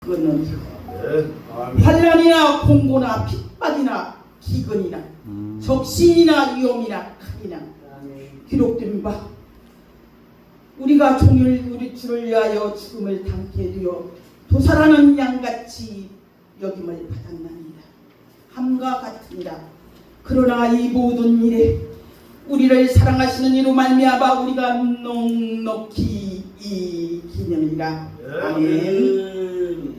끊으리고 환난이나 공고나 핍박이나 기근이나 적신이나 위험이나 칼이나 기록된 바 우리가 종일 우리 주를 위하여 죽음을 당케 되어 도살하는 양같이 여김을 받았나이다. 함과 같으니라. 그러나 이 모든 일에 우리를 사랑하시는 이로 말미암아 우리가 넉넉히 이기느니라. 아멘.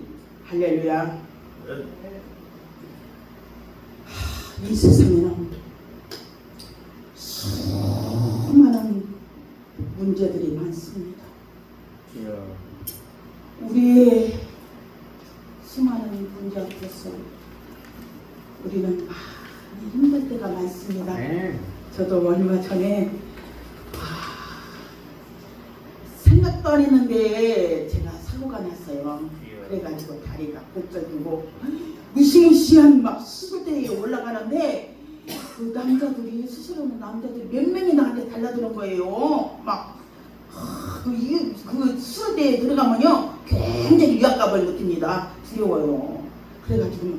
할렐루야. 이 세상에는 수많은 문제들이 많습니다. 우리의 수많은 문제 앞에서 우리는 많이 힘들 때가 많습니다. 저도 얼마 전에 생각도 안 했는데 제가 사고가 났어요. 그래가지고 다리가 골절되고 무시무시한 막 수술대에 올라가는데 그 남자들이 수술하는 남자들이 몇 명이 나한테 달라드는 거예요. 그 수술대에 들어가면요 굉장히 위압감을 느낍니다. 두려워요. 그래가지고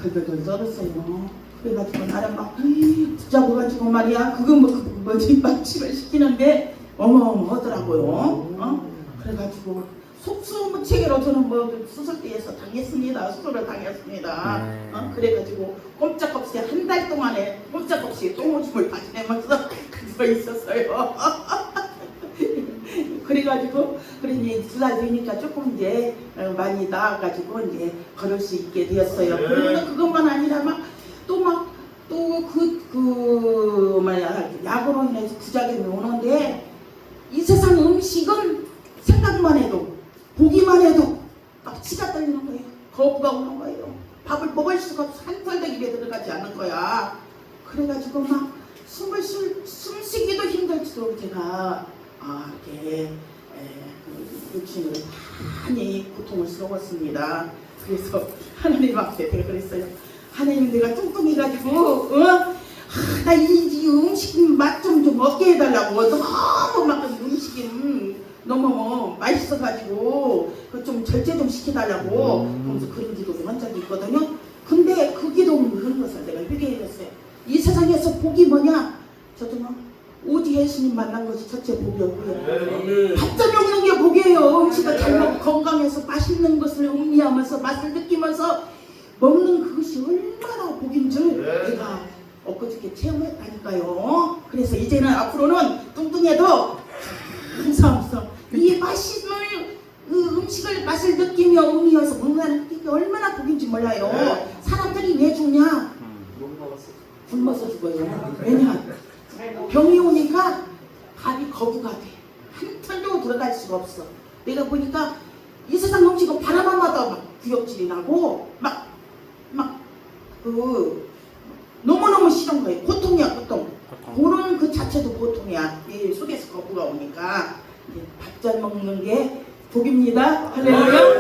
덜덜덜 떨었어요. 그래가지고 나를 막 붙잡아가지고 말이야 그거 뭐지 치료를 시키는데 어마어마하더라고요. 그래가지고 속수무책으로 저는 수술대에서 당했습니다. 수술을 당했습니다. 그래가지고 꼼짝없이 한 달 동안에 꼼짝없이 똥오줌을 빠지내면서 그거 있었어요. 그래가지고 그러니 2달 되니까 조금 이제 많이 나아가지고 이제 걸을 수 있게 되었어요. 그런데 그것만 아니라 약으로 인해서 부작용이 오는데 이 세상 음식은 생각만 해도 보기만 해도 막 치가 떨리는 거예요. 거부가 오는 거예요. 밥을 먹을 수가 없어. 한 털도 입에 들어가지 않는 거야. 그래가지고 막 숨쉬기도 힘들지도 제가 이렇게 육신으로 많이 고통스러웠습니다. 그래서 하나님 앞에 내가 그랬어요. 하나님 내가 뚱뚱해가지고 나 이 음식 맛 좀 먹게 해달라고. 너무 막 음식이 너무 맛있어가지고 그 좀 절제 좀 시켜달라고 그러면서 그런 기도를 한 적이 있거든요. 근데 그 기도는 그런 것을 내가 회개했어요. 이 세상에서 복이 뭐냐? 저도 오직 예수님 만난 것이 첫째 복이었고요. 밥점 먹는 게 복이에요. 음식을 잘 먹고 건강해서 맛있는 것을 음미하면서 맛을 느끼면서 먹는 그것이 얼마나 복인 줄 내가 엊그저께 체험했다니까요. 그래서 이제는 앞으로는 뚱뚱해도 항상 이 맛있는 음식을 맛을 느끼며 음미해서 먹는 게 얼마나 복인지 몰라요. 사람들이 왜 죽냐? 굶어서 죽어요. 왜냐? 병이 오니까 밥이 거부가 돼. 한 털도 들어갈 수가 없어. 내가 보니까 이 세상 음식은 바라만 봐도 막 구역질이 나고 너무너무 싫은 거예요. 고통이야 고통. 보는 그 자체도 고통이야. 이 속에서 거부가 오니까 밥 잘 먹는 게 복입니다. 할렐루야.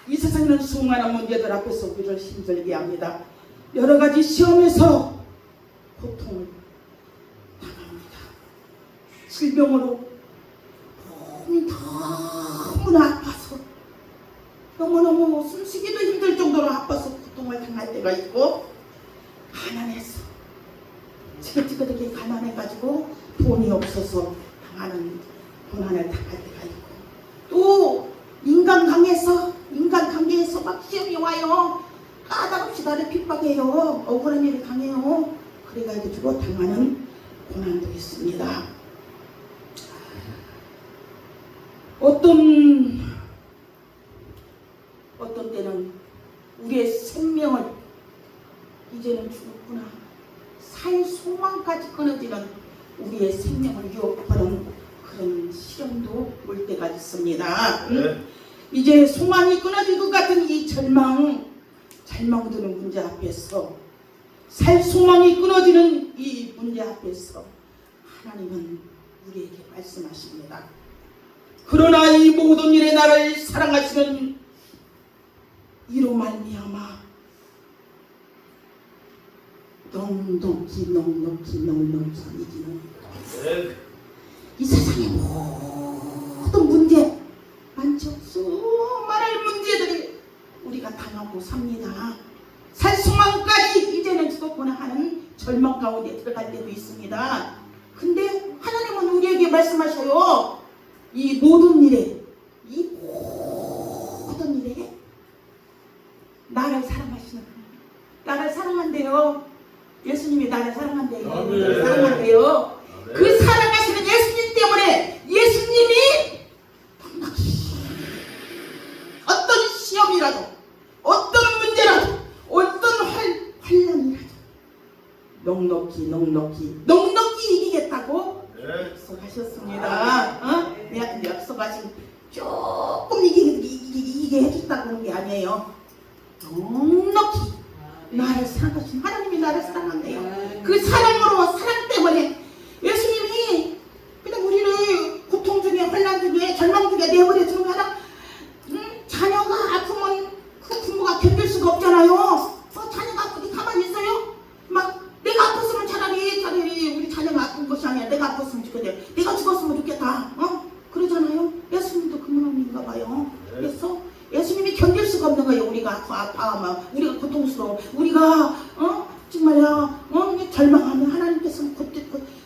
이 세상에는 수많은 문제들 앞에서 우리를 힘들게 합니다. 여러 가지 시험에서 고통을 당합니다. 질병으로 몸이 너무나 아파서 너무너무 숨쉬기도 힘들 정도로 아파서 고통을 당할 때가 있고 가난해서 지긋지긋하게 가난해가지고 돈이 없어서 당하는 고난을 당할 때가 있고 또 인간관계에서 막 시험이 와요. 까닭없이 나를 핍박해요. 억울한 일을 당해요. 그래가지고 당하는 고난도 있습니다. 어떤 때는 우리의 생명을 이제는 죽었구나 살 소망까지 끊어지는 우리의 생명을 유혹하는 그런 시련도 올 때가 있습니다. 이제 소망이 끊어질 것 같은 이 절망드는 문제 앞에서 살 소망이 끊어지는 이 문제 앞에서 하나님은 우리에게 말씀하십니다. 그러나 이 모든 일에 나를 사랑하시는 이로 말미암아 넉넉히 이기는 이 세상의 모든 문제 많죠. 많죠. 수많은 문제들이 우리가 당하고 삽니다. 살 소망까지 이제는 죽었구나 하는 절망 가운데 들어갈 때도 있습니다. 근데 하나님은 우리에게 말씀하셔요. 이 모든 일에 나를 사랑하시는 하나님, 나를 사랑한대요. 예수님이 나를 사랑한대요. 나를 사랑한대요. 그 사랑하시는 예수님 때문에 예수님이 어떤 시험이라도, 어떤 문제라도, 어떤 환난이라도 넉넉히 이기겠다고 약속하셨습니다. 내 약속하신 조금 이기게 해준다고 하는 게 아니에요. 넉넉히 나를 사랑하신 하나님이 나를 사랑한대요. 그 사랑 때문에 예수님이 그냥 우리를 고통 중에, 환난 중에, 절망 중에 내버려 두는 하나, 자녀가 아프면 그 부모가 견딜 수가 없잖아요. 자녀가 아프니 가만히 있어요? 막 내가 아팠으면 차라리 우리 자녀가 아픈 것이 아니라 내가 아팠으면 좋겠네, 내가 죽었으면 좋겠다, 그러잖아요. 예수님도 그 마음인가 봐요. 그래서 예수님이 견딜 수가 없는 거예요. 우리가 아파하면, 우리가 고통스러워, 우리가 정말야 절망하면 하나님께서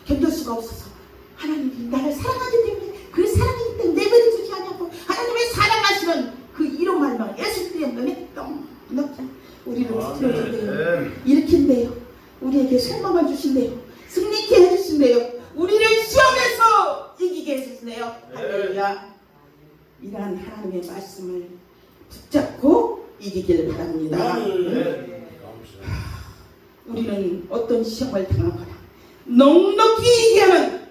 견딜 수가 없어서 하나님이 나를 사랑하기 때문에, 그 사랑이기 때문에 내버려 두지 않냐고 하나님의 사랑하시는 그 이런 말만 예수 때문에 넉넉히 우리를 지켜준대요. 일으킨대요. 우리에게 소망을 주신대요. 승리케 해주신대요. 우리를 시험에서 이기게 해주신대요. 할렐루야. 이러한 하나님의 말씀을 붙잡고 이기길 바랍니다. 우리는 어떤 시험을 당하거나 넉넉히 이기게 하는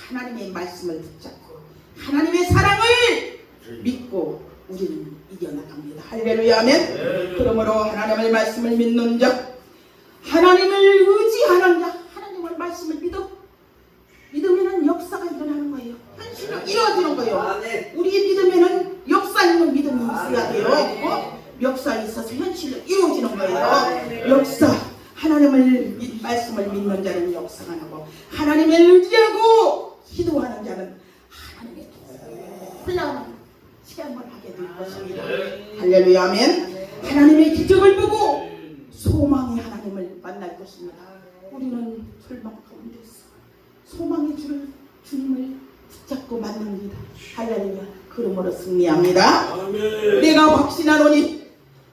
하나님의 말씀을 붙잡고 하나님의 사랑을 믿고 우리는 이겨나갑니다. 할렐루야. 아멘. 그러므로 하나님의 말씀을 믿는 자, 하나님을 의지하는 자, 하나님의 말씀을 믿으면 역사가 일어나는 거예요. 현실로 이루어지는 거예요. 우리의 믿음에는 역사 있는 믿음이 있어야 돼요. 역사 있어서 현실로 이루어지는 거예요. 역사, 하나님을 말씀을 믿는 자는 역사가 나고, 하나님을 의지하고 기도하는 자는 하나님의 놀라운 체험을 하게 될 것입니다. 할렐루야. 아멘. 하나님의 기적을 보고 소망의 하나님을 만날 것입니다. 우리는 절망 가운데서 소망의 주님을 붙잡고 만납니다. 할렐루야. 그러므로 승리합니다. 아멘. 내가 확신하노니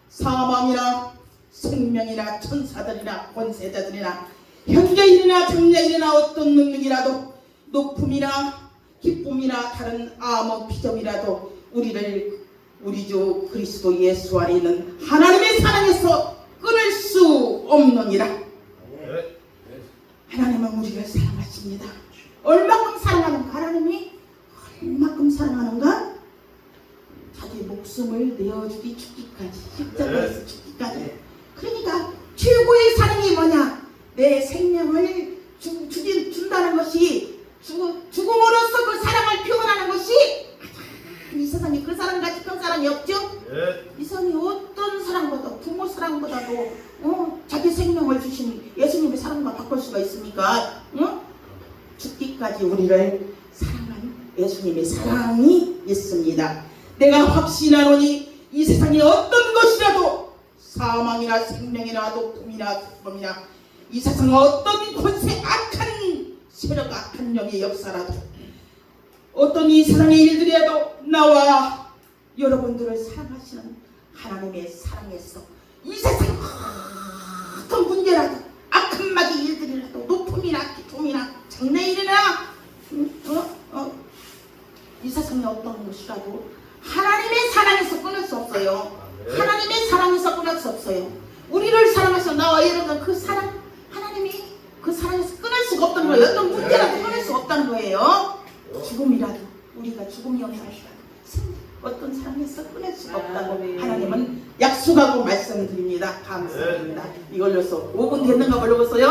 사망이나 생명이나 천사들이나 권세자들이나 현재일이나 장래일이나 어떤 능력이라도 높음이나 기쁨이나 다른 아무 비점이라도 우리를 우리 주 그리스도 예수 안에 있는 하나님의 사랑에서 끊을 수 없느니라. 하나님은 우리를 사랑하십니다. 얼마큼 사랑하는가? 하나님이 얼마큼 사랑하는가? 자기 목숨을 내어주기 죽기까지, 십자가에서 죽기까지. 그러니까 최고의 사랑이 뭐냐? 내 생명을 준다는 것이, 죽음으로써 그 사랑을 표현하는 것이 이 세상에 그 사랑같이 큰 사랑이 없죠? 이 세상에 어떤 사랑보다, 부모 사랑보다도 자기 생명을 주신 예수님의 사랑과 바꿀 수가 있습니까? 죽기까지 우리를 사랑한 예수님의 사랑이 있습니다. 내가 확신하노니 이 세상에 어떤 것이라도 사망이나 생명이나 높음이나 기쁨이나 이 세상 어떤 권세, 악한 세력, 악한 영의 역사라도 어떤 이 세상의 일들이라도 나와 여러분들을 사랑하시는 하나님의 사랑에서 이 세상 어떤 문제라도, 악한 마귀 일들이라도, 높음이나 기쁨이나 장래일이나 이 세상에 어떤 것이라도 하나님의 사랑에서 끊을 수 없어요. 하나님의 사랑에서 끊을 수 없어요. 우리를 사랑하셔 나와 여러분, 그 사랑, 하나님이 그 사랑에서 끊을 수가 없다는 거예요. 어떤 문제라도 끊을 수 없다는 거예요. 죽음이라도, 우리가 죽음이 오는 날이라도 어떤 사랑에서 끊을 수가 없다고 하나님은 약속하고 말씀드립니다. 감사합니다. 이걸로서 5분 됐는가 모르겠어요.